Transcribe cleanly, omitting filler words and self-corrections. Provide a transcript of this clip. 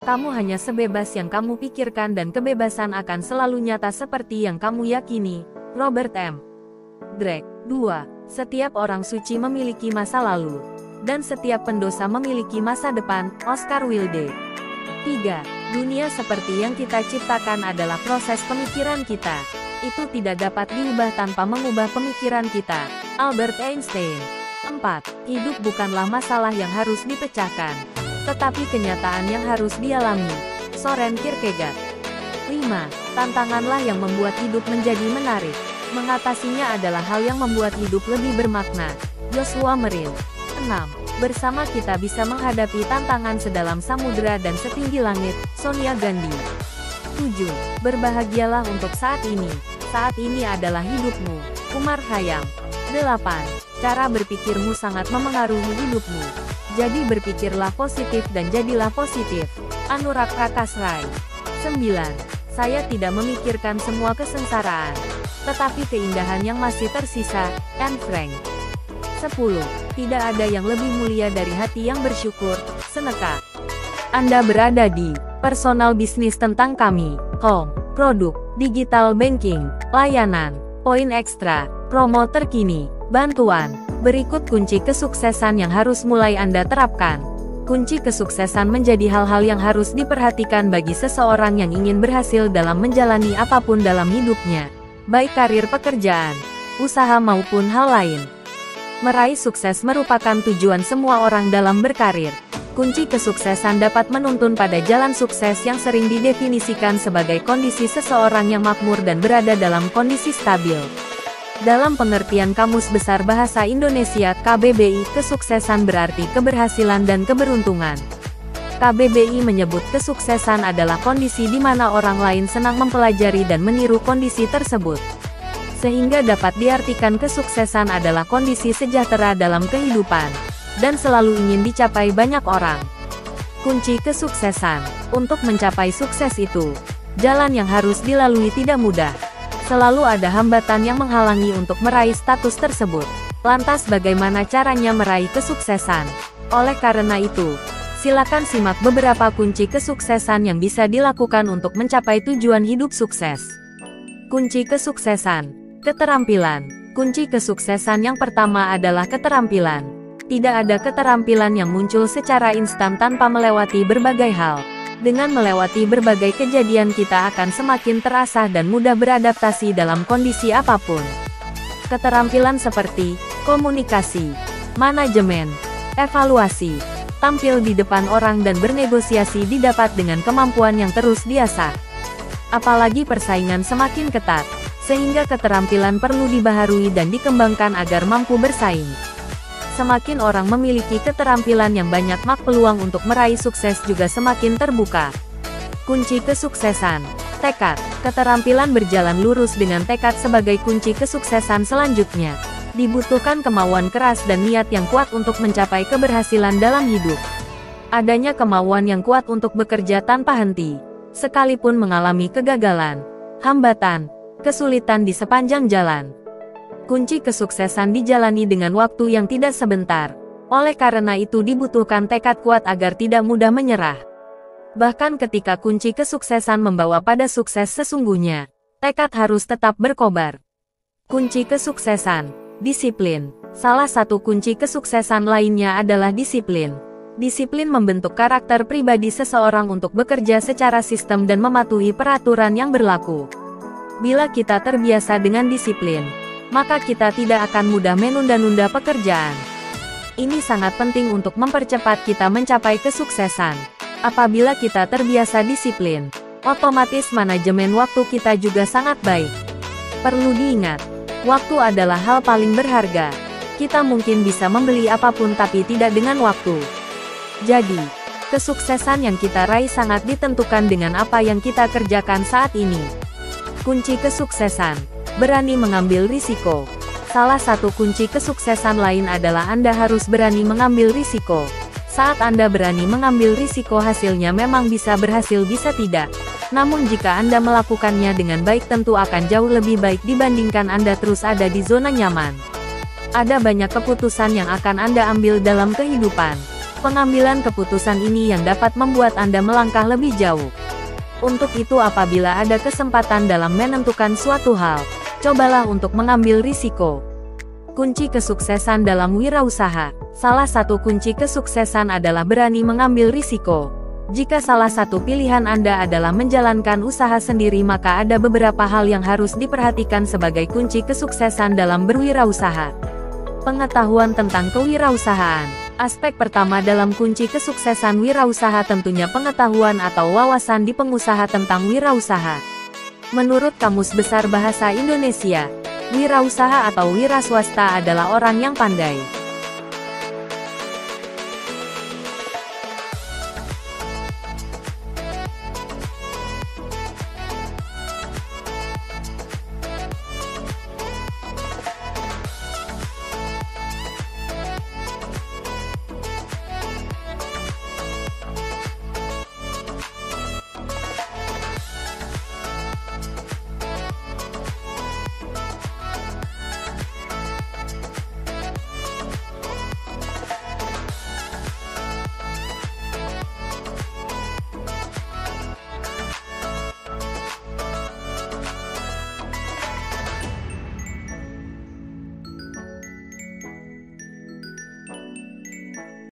Kamu hanya sebebas yang kamu pikirkan dan kebebasan akan selalu nyata seperti yang kamu yakini. Robert M. Drake. 2. Setiap orang suci memiliki masa lalu. Dan setiap pendosa memiliki masa depan. Oscar Wilde. 3. Dunia seperti yang kita ciptakan adalah proses pemikiran kita. Itu tidak dapat diubah tanpa mengubah pemikiran kita. Albert Einstein. 4. Hidup bukanlah masalah yang harus dipecahkan, tetapi kenyataan yang harus dialami. Soren Kierkegaard. 5. Tantanganlah yang membuat hidup menjadi menarik. Mengatasinya adalah hal yang membuat hidup lebih bermakna. Joshua Merrill. 6. Bersama kita bisa menghadapi tantangan sedalam samudera dan setinggi langit. Sonia Gandhi. 7. Berbahagialah untuk saat ini. Saat ini adalah hidupmu. Umar Khayyam. 8. Cara berpikirmu sangat memengaruhi hidupmu. Jadi berpikirlah positif dan jadilah positif. Anurag Prakash Rai. 9. Saya tidak memikirkan semua kesengsaraan, tetapi keindahan yang masih tersisa. Anne Frank. 10. Tidak ada yang lebih mulia dari hati yang bersyukur. Seneca. Anda berada di Personal Bisnis Tentang Kami. Home, produk, digital banking, layanan, poin ekstra, promo terkini, bantuan. Berikut kunci kesuksesan yang harus mulai Anda terapkan. Kunci kesuksesan menjadi hal-hal yang harus diperhatikan bagi seseorang yang ingin berhasil dalam menjalani apapun dalam hidupnya, baik karir pekerjaan, usaha maupun hal lain. Meraih sukses merupakan tujuan semua orang dalam berkarir. Kunci kesuksesan dapat menuntun pada jalan sukses yang sering didefinisikan sebagai kondisi seseorang yang makmur dan berada dalam kondisi stabil. Dalam pengertian Kamus Besar Bahasa Indonesia KBBI, kesuksesan berarti keberhasilan dan keberuntungan. KBBI menyebut kesuksesan adalah kondisi di mana orang lain senang mempelajari dan meniru kondisi tersebut. Sehingga dapat diartikan kesuksesan adalah kondisi sejahtera dalam kehidupan, dan selalu ingin dicapai banyak orang. Kunci kesuksesan. Untuk mencapai sukses itu, jalan yang harus dilalui tidak mudah. Selalu ada hambatan yang menghalangi untuk meraih status tersebut. Lantas bagaimana caranya meraih kesuksesan? Oleh karena itu, silakan simak beberapa kunci kesuksesan yang bisa dilakukan untuk mencapai tujuan hidup sukses. Kunci kesuksesan. Keterampilan. Kunci kesuksesan yang pertama adalah keterampilan. Tidak ada keterampilan yang muncul secara instan tanpa melewati berbagai hal. Dengan melewati berbagai kejadian kita akan semakin terasah dan mudah beradaptasi dalam kondisi apapun. Keterampilan seperti komunikasi, manajemen, evaluasi, tampil di depan orang dan bernegosiasi didapat dengan kemampuan yang terus diasah. Apalagi persaingan semakin ketat, sehingga keterampilan perlu dibaharui dan dikembangkan agar mampu bersaing. Semakin orang memiliki keterampilan yang banyak, maka peluang untuk meraih sukses juga semakin terbuka. Kunci kesuksesan. Tekad. Keterampilan berjalan lurus dengan tekad sebagai kunci kesuksesan selanjutnya. Dibutuhkan kemauan keras dan niat yang kuat untuk mencapai keberhasilan dalam hidup. Adanya kemauan yang kuat untuk bekerja tanpa henti, sekalipun mengalami kegagalan, hambatan, kesulitan di sepanjang jalan. Kunci kesuksesan dijalani dengan waktu yang tidak sebentar. Oleh karena itu dibutuhkan tekad kuat agar tidak mudah menyerah. Bahkan ketika kunci kesuksesan membawa pada sukses sesungguhnya, tekad harus tetap berkobar. Kunci kesuksesan. Disiplin. Salah satu kunci kesuksesan lainnya adalah disiplin. Disiplin membentuk karakter pribadi seseorang untuk bekerja secara sistem dan mematuhi peraturan yang berlaku. Bila kita terbiasa dengan disiplin, maka kita tidak akan mudah menunda-nunda pekerjaan. Ini sangat penting untuk mempercepat kita mencapai kesuksesan. Apabila kita terbiasa disiplin, otomatis manajemen waktu kita juga sangat baik. Perlu diingat, waktu adalah hal paling berharga. Kita mungkin bisa membeli apapun tapi tidak dengan waktu. Jadi, kesuksesan yang kita raih sangat ditentukan dengan apa yang kita kerjakan saat ini. Kunci kesuksesan. Berani mengambil risiko. Salah satu kunci kesuksesan lain adalah Anda harus berani mengambil risiko. Saat Anda berani mengambil risiko, hasilnya memang bisa berhasil bisa tidak. Namun jika Anda melakukannya dengan baik tentu akan jauh lebih baik dibandingkan Anda terus ada di zona nyaman. Ada banyak keputusan yang akan Anda ambil dalam kehidupan. Pengambilan keputusan ini yang dapat membuat Anda melangkah lebih jauh. Untuk itu apabila ada kesempatan dalam menentukan suatu hal, cobalah untuk mengambil risiko. Kunci kesuksesan dalam wirausaha. Salah satu kunci kesuksesan adalah berani mengambil risiko. Jika salah satu pilihan Anda adalah menjalankan usaha sendiri, maka ada beberapa hal yang harus diperhatikan sebagai kunci kesuksesan dalam berwirausaha. Pengetahuan tentang kewirausahaan. Aspek pertama dalam kunci kesuksesan wirausaha tentunya pengetahuan atau wawasan di pengusaha tentang wirausaha. Menurut Kamus Besar Bahasa Indonesia, wirausaha atau wira swasta adalah orang yang pandai